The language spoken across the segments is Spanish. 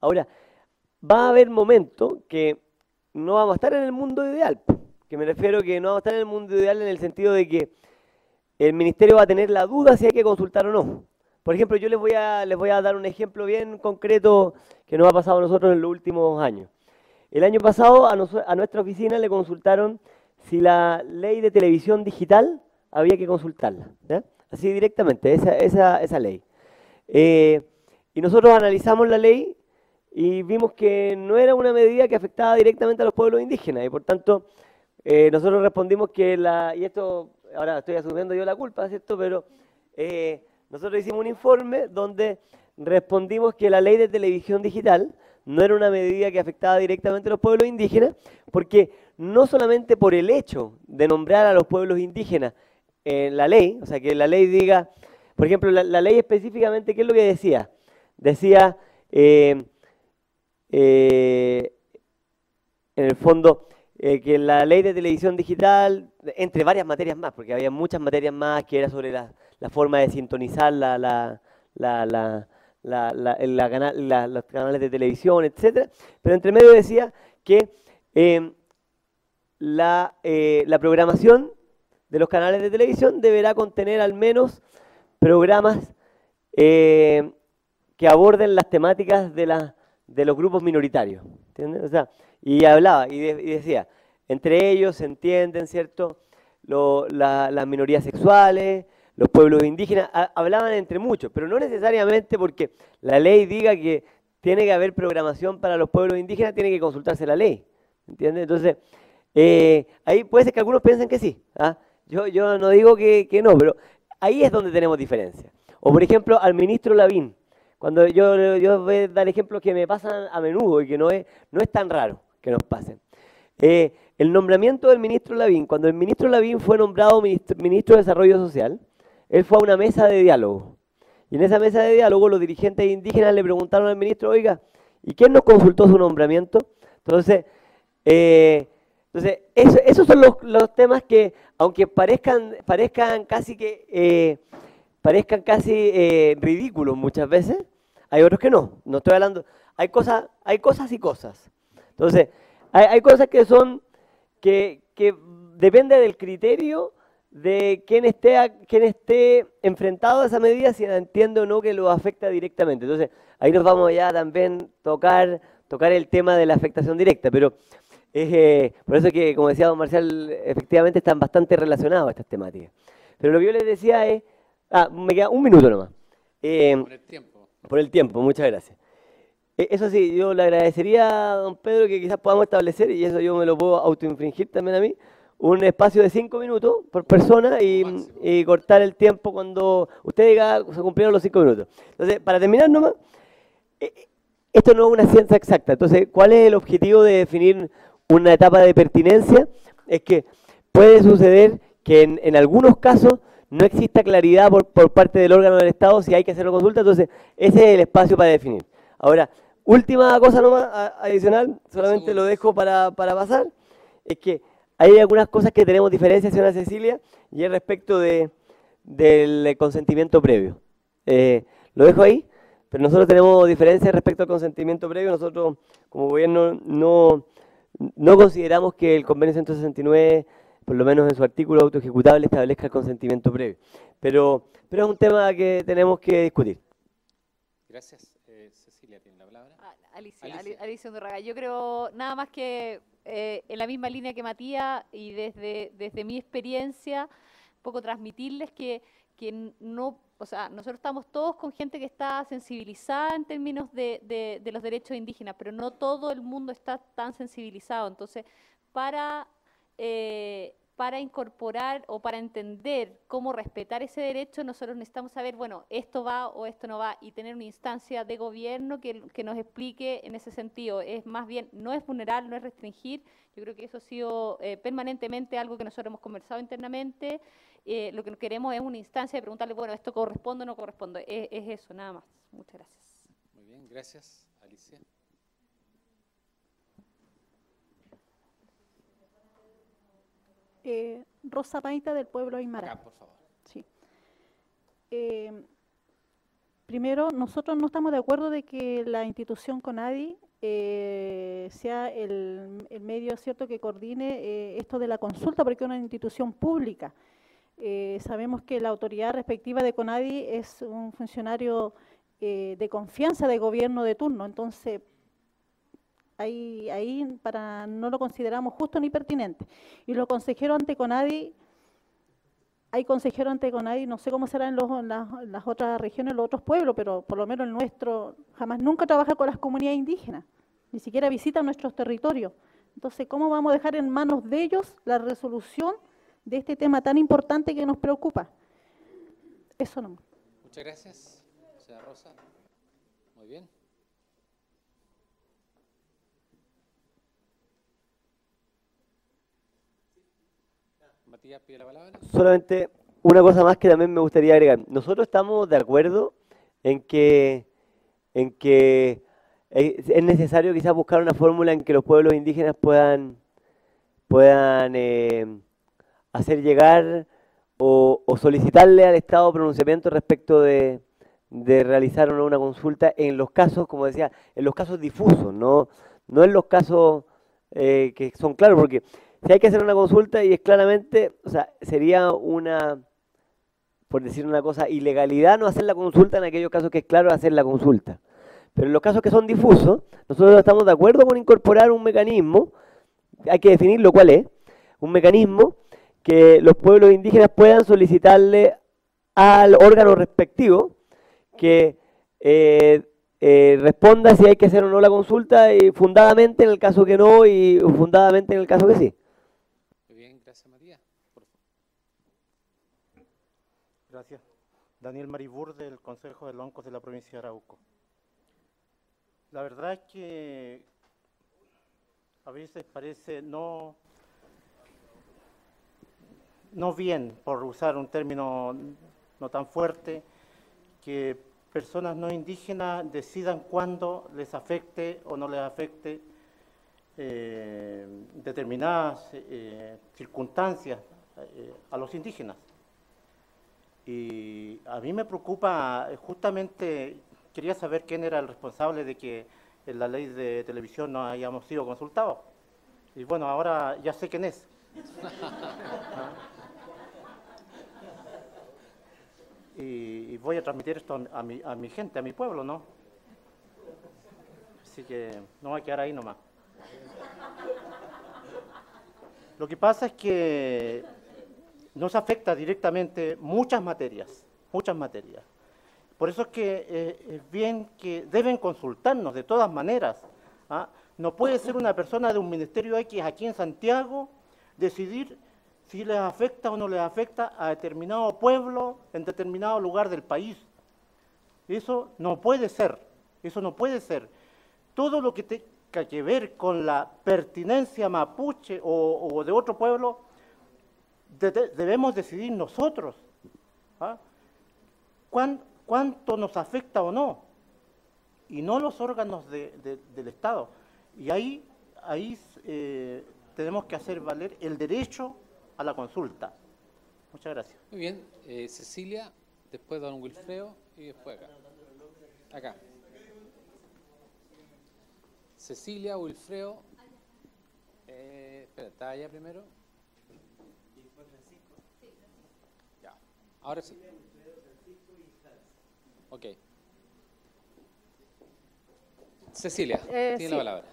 Ahora, va a haber momentos que no vamos a estar en el mundo ideal, que me refiero que no vamos a estar en el mundo ideal en el sentido de que el ministerio va a tener la duda si hay que consultar o no. Por ejemplo, yo les voy a dar un ejemplo bien concreto que nos ha pasado a nosotros en los últimos años. El año pasado a nuestra oficina le consultaron si la ley de televisión digital había que consultarla, ¿ya? Así directamente, esa ley. Eh, y nosotros analizamos la ley y vimos que no era una medida que afectaba directamente a los pueblos indígenas y por tanto nosotros respondimos que y esto ahora estoy asumiendo yo la culpa, ¿cierto? Pero nosotros hicimos un informe donde respondimos que la ley de televisión digital no era una medida que afectaba directamente a los pueblos indígenas, porque no solamente por el hecho de nombrar a los pueblos indígenas en la ley, o sea, que la ley diga, por ejemplo, la ley específicamente, ¿qué es lo que decía? Decía, eh, en el fondo, que la ley de televisión digital, entre varias materias más, porque había muchas materias más que era sobre la forma de sintonizar la, la- los canales de televisión, etcétera, pero entre medio decía que eh, la programación de los canales de televisión deberá contener al menos programas eh, que aborden las temáticas de los grupos minoritarios, ¿entiendes? O sea, y hablaba y decía, entre ellos se entienden, ¿cierto?, las minorías sexuales, los pueblos indígenas, hablaban entre muchos, pero no necesariamente porque la ley diga que tiene que haber programación para los pueblos indígenas, tiene que consultarse la ley, ¿entiendes? Entonces, ahí puede ser que algunos piensen que sí, ¿ah? Yo no digo que no, pero ahí es donde tenemos diferencia. O por ejemplo, al ministro Lavín, cuando yo voy a dar ejemplos que me pasan a menudo y que no es tan raro que nos pasen. El nombramiento del ministro Lavín, cuando el ministro Lavín fue nombrado ministro de Desarrollo Social, él fue a una mesa de diálogo. Y en esa mesa de diálogo los dirigentes indígenas le preguntaron al ministro, oiga, ¿y quién nos consultó su nombramiento? Entonces, esos son los temas que, aunque parezcan casi ridículos muchas veces, hay otros que no. No estoy hablando, hay cosas y cosas. Entonces, hay cosas que depende del criterio de quien esté enfrentado a esa medida, si entiende o no que lo afecta directamente. Entonces, ahí nos vamos ya también tocar el tema de la afectación directa, pero por eso que, como decía don Marcial, efectivamente están bastante relacionados estas temáticas. Pero lo que yo les decía es, me queda un minuto nomás. Por el tiempo. Por el tiempo, muchas gracias. Eso sí, yo le agradecería a don Pedro que quizás podamos establecer, y eso yo me lo puedo autoinfringir también a mí, un espacio de 5 minutos por persona y cortar el tiempo cuando usted diga se cumplieron los 5 minutos. Entonces, para terminar nomás, esto no es una ciencia exacta. Entonces, ¿cuál es el objetivo de definir una etapa de pertinencia? Es que puede suceder que en algunos casos no exista claridad por parte del órgano del Estado si hay que hacer una consulta, entonces ese es el espacio para definir. Ahora, última cosa nomás adicional, solamente lo dejo para pasar, es que hay algunas cosas que tenemos diferencias, señora Cecilia, y es respecto del consentimiento previo. Lo dejo ahí, pero nosotros tenemos diferencias respecto al consentimiento previo. Nosotros, como gobierno, no consideramos que el convenio 169, por lo menos en su artículo autoejecutable, establezca el consentimiento previo. Pero es un tema que tenemos que discutir. Gracias. Cecilia tiene la palabra. Alicia Undurraga. Yo creo nada más que en la misma línea que Matías y desde mi experiencia, un poco transmitirles que no, o sea, nosotros estamos todos con gente que está sensibilizada en términos de los derechos indígenas, pero no todo el mundo está tan sensibilizado. Entonces, para incorporar o para entender cómo respetar ese derecho, nosotros necesitamos saber, bueno, esto va o esto no va, y tener una instancia de gobierno que nos explique en ese sentido. Es más bien, no es vulnerar, no es restringir. Yo creo que eso ha sido permanentemente algo que nosotros hemos conversado internamente. Lo que queremos es una instancia de preguntarle, bueno, ¿esto corresponde o no corresponde? Es eso, nada más. Muchas gracias. Muy bien, gracias. Alicia. Rosa Maita, del pueblo Aymara. Acá, por favor. Sí. Primero, nosotros no estamos de acuerdo de que la institución CONADI sea el medio, ¿cierto?, que coordine esto de la consulta, porque es una institución pública. Sabemos que la autoridad respectiva de CONADI es un funcionario de confianza de gobierno de turno, entonces ahí no lo consideramos justo ni pertinente. Y los consejeros ante CONADI, hay consejeros ante CONADI, no sé cómo será en las otras regiones, los otros pueblos, pero por lo menos el nuestro jamás nunca trabaja con las comunidades indígenas, ni siquiera visita nuestros territorios. Entonces, ¿cómo vamos a dejar en manos de ellos la resolución de este tema tan importante que nos preocupa? Eso no. Muchas gracias, señora Rosa. Muy bien. Matías pide la palabra. Solamente una cosa más que también me gustaría agregar. Nosotros estamos de acuerdo en que es necesario quizás buscar una fórmula en que los pueblos indígenas puedan hacer llegar o solicitarle al Estado pronunciamiento respecto de realizar o no una consulta en los casos, como decía, en los casos difusos, no en los casos que son claros, porque si hay que hacer una consulta y es claramente, o sea, sería una, por decir una cosa, ilegalidad no hacer la consulta en aquellos casos que es claro hacer la consulta. Pero en los casos que son difusos, nosotros estamos de acuerdo con incorporar un mecanismo, hay que definirlo cuál es, un mecanismo que los pueblos indígenas puedan solicitarle al órgano respectivo que responda si hay que hacer o no la consulta, y fundadamente en el caso que no y fundadamente en el caso que sí. Muy bien, gracias Matías. Gracias. Daniel Maribur, del Consejo de Loncos de la provincia de Arauco. La verdad es que a veces parece no bien, por usar un término no tan fuerte, que personas no indígenas decidan cuándo les afecte o no les afecte determinadas circunstancias a los indígenas. Y a mí me preocupa justamente, quería saber quién era el responsable de que en la ley de televisión no hayamos sido consultados. Y bueno, ahora ya sé quién es. Y voy a transmitir esto a mi gente, a mi pueblo, ¿no? Así que no va a quedar ahí nomás. Lo que pasa es que nos afecta directamente muchas materias. Por eso es que es bien que deben consultarnos de todas maneras, ¿ah? No puede ser una persona de un ministerio X aquí en Santiago decidir si les afecta o no les afecta a determinado pueblo en determinado lugar del país. Eso no puede ser, Todo lo que tenga que ver con la pertinencia mapuche o de otro pueblo, debemos decidir nosotros, ¿ah? ¿Cuánto nos afecta o no? Y no los órganos del Estado. Y ahí tenemos que hacer valer el derecho a la consulta. Muchas gracias. Muy bien, Cecilia, después don Wilfredo y después acá. Acá. Cecilia, Wilfredo. Espera, ¿está allá primero? Ya, ahora sí. Ok. Cecilia, tiene la palabra.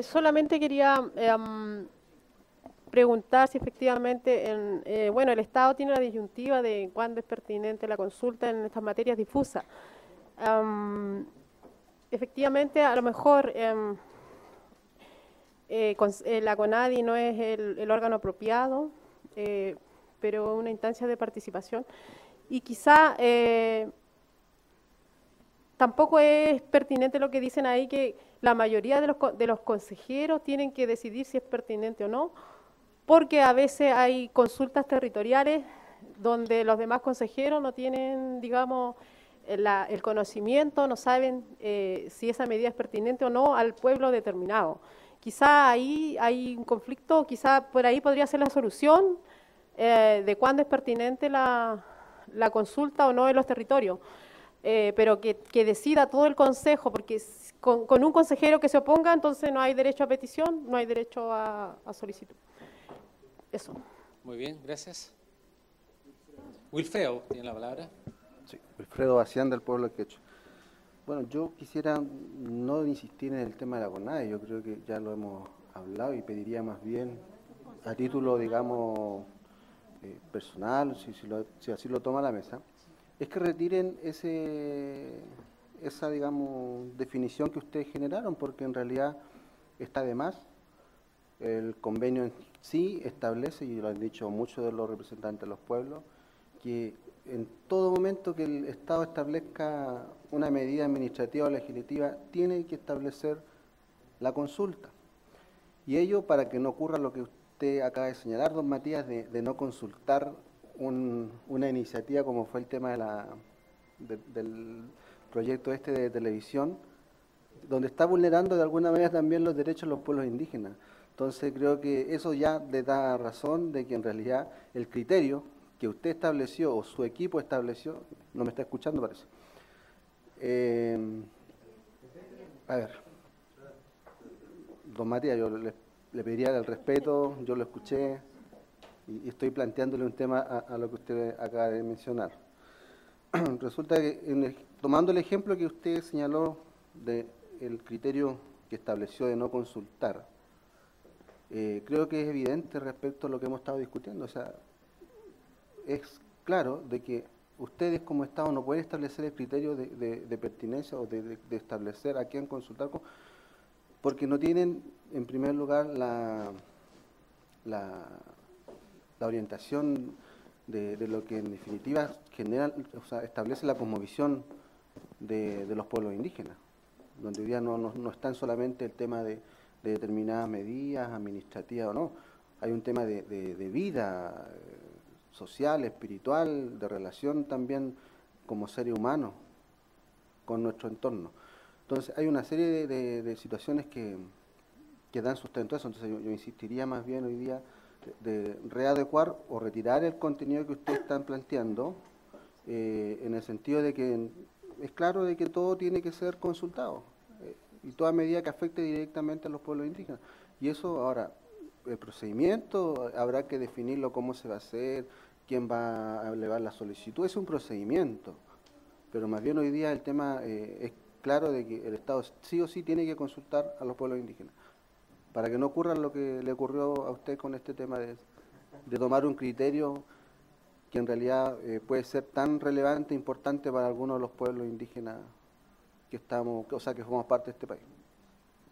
Solamente quería preguntar si efectivamente, el Estado tiene la disyuntiva de cuándo es pertinente la consulta en estas materias difusas. Efectivamente, a lo mejor la CONADI no es el órgano apropiado, pero una instancia de participación. Y quizá tampoco es pertinente lo que dicen ahí, que la mayoría de los consejeros tienen que decidir si es pertinente o no, porque a veces hay consultas territoriales donde los demás consejeros no tienen, digamos, el conocimiento, no saben si esa medida es pertinente o no al pueblo determinado. Quizá ahí hay un conflicto, quizá por ahí podría ser la solución de cuándo es pertinente la consulta o no en los territorios. pero que decida todo el consejo, porque con un consejero que se oponga, entonces no hay derecho a petición, no hay derecho a solicitud. Eso. Muy bien, gracias. Wilfredo tiene la palabra. Sí, Wilfredo Bacián, del pueblo quechua. Bueno, yo quisiera no insistir en el tema de la CONADE, yo creo que ya lo hemos hablado y pediría más bien, a título, digamos, personal, si así lo toma la mesa, es que retiren esa, digamos, definición que ustedes generaron, porque en realidad está de más. El convenio en sí establece, y lo han dicho muchos de los representantes de los pueblos, que en todo momento que el Estado establezca una medida administrativa o legislativa, tiene que establecer la consulta. Y ello para que no ocurra lo que usted acaba de señalar, don Matías, de no consultar una iniciativa como fue el tema del proyecto de televisión, donde está vulnerando de alguna manera también los derechos de los pueblos indígenas. Entonces creo que eso ya le da razón de que en realidad el criterio que usted estableció o su equipo estableció, no me está escuchando parece. A ver, don Matías, yo le pediría el respeto, yo lo escuché y estoy planteándole un tema a lo que usted acaba de mencionar. Resulta que, tomando el ejemplo que usted señaló del criterio que estableció de no consultar, creo que es evidente respecto a lo que hemos estado discutiendo. O sea, es claro de que ustedes como Estado no pueden establecer el criterio de pertinencia o de establecer a quién consultar, porque no tienen, en primer lugar, la orientación de lo que en definitiva genera, o sea, establece la cosmovisión de los pueblos indígenas, donde hoy día no están solamente el tema de determinadas medidas administrativas o no, hay un tema de vida social, espiritual, de relación también como seres humanos con nuestro entorno. Entonces hay una serie de situaciones que dan sustento a eso. Entonces yo insistiría más bien hoy día de readecuar o retirar el contenido que ustedes están planteando, en el sentido de que es claro de que todo tiene que ser consultado, y toda medida que afecte directamente a los pueblos indígenas. Y eso ahora, el procedimiento, habrá que definirlo, cómo se va a hacer, quién va a elevar la solicitud, es un procedimiento, pero más bien hoy día el tema es claro de que el Estado sí o sí tiene que consultar a los pueblos indígenas, para que no ocurra lo que le ocurrió a usted con este tema de tomar un criterio que en realidad puede ser tan relevante e importante para algunos de los pueblos indígenas que formamos parte de este país.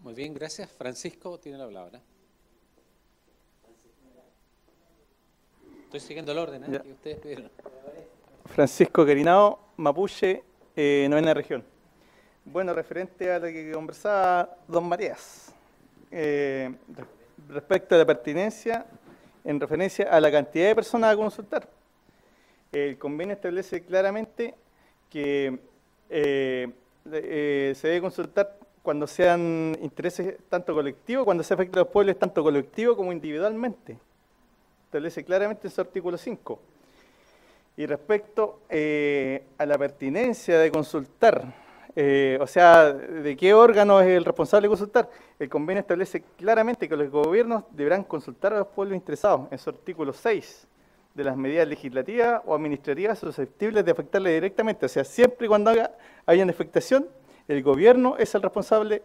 Muy bien, gracias. Francisco tiene la palabra. Estoy siguiendo el orden que ustedes pidieron. Francisco Querinao, Mapuche, novena región. Bueno, referente a lo que conversaba don Matías, respecto a la pertinencia, en referencia a la cantidad de personas a consultar. El convenio establece claramente que se debe consultar cuando sean intereses tanto colectivos, cuando se afecten a los pueblos tanto colectivo como individualmente. Establece claramente en su artículo 5. Y respecto a la pertinencia de consultar, o sea, ¿de qué órgano es el responsable de consultar? El convenio establece claramente que los gobiernos deberán consultar a los pueblos interesados en su artículo 6 de las medidas legislativas o administrativas susceptibles de afectarle directamente. O sea, siempre y cuando haya una afectación, el gobierno es el responsable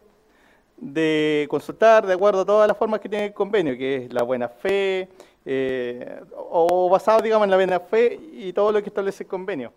de consultar de acuerdo a todas las formas que tiene el convenio, que es la buena fe, o basado, digamos, en la buena fe y todo lo que establece el convenio.